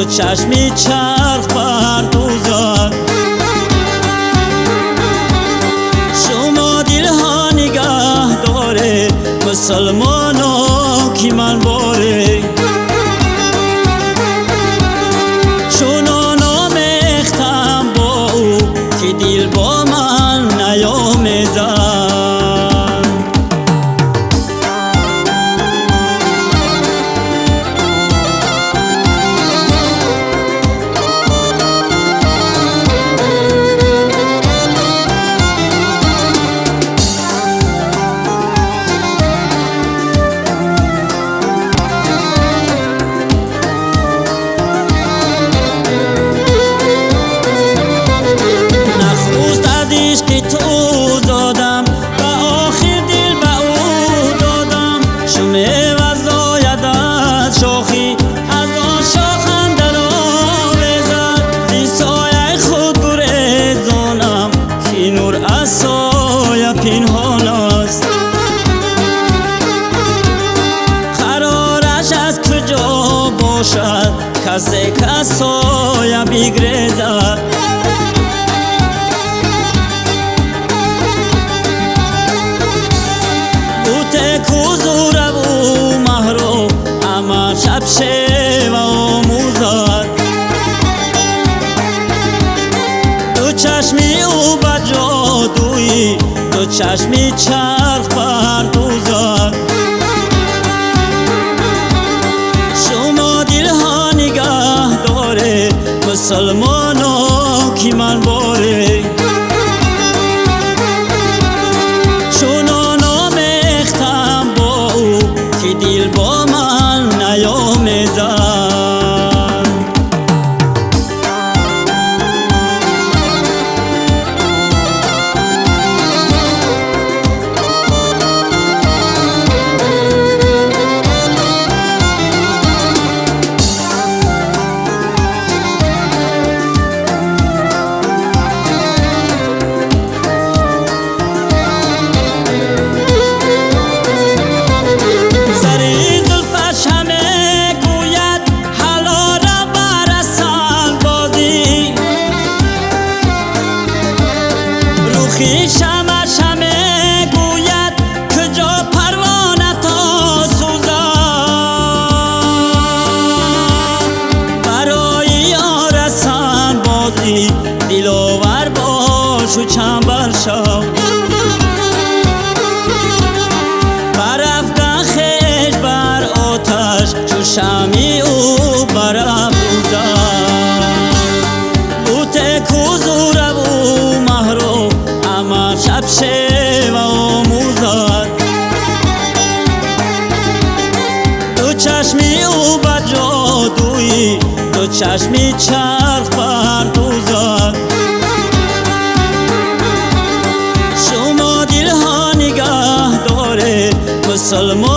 چشمی چرخ پردوزد. شما دل ها نگه داره مسلمانو کی من باره. چونو نامختم با او که دل با من نیامزد. که تو دادم و آخر دل به او دادم. شمه وزاید از شاخی از آن شاخم در آویزد. زی سایه خود گریزانم که نور از سایه پنهان است. قرارش از کجا باشد کسی که سایه بگریزد. کوزور و مهرو اما شب و آموزد. دو چشمی او با جادویی دو چشمی چرخ پردوزد. شما دل ها نگه داره مسلمانو کی من باره. دل با من نیامزد. شمع شمع گوید کجا پروانه تا سوزد. برای یارسان بازی دلاور باش و چنبر شو. برافکن خشت بر آتش چو شمع او برافروزد. او کوزور و مهرو اما شب و آموزد. دو چشمی او با جادویی دو چشمی چرخ پردوزد. شما دل ها نگه داره مسلمان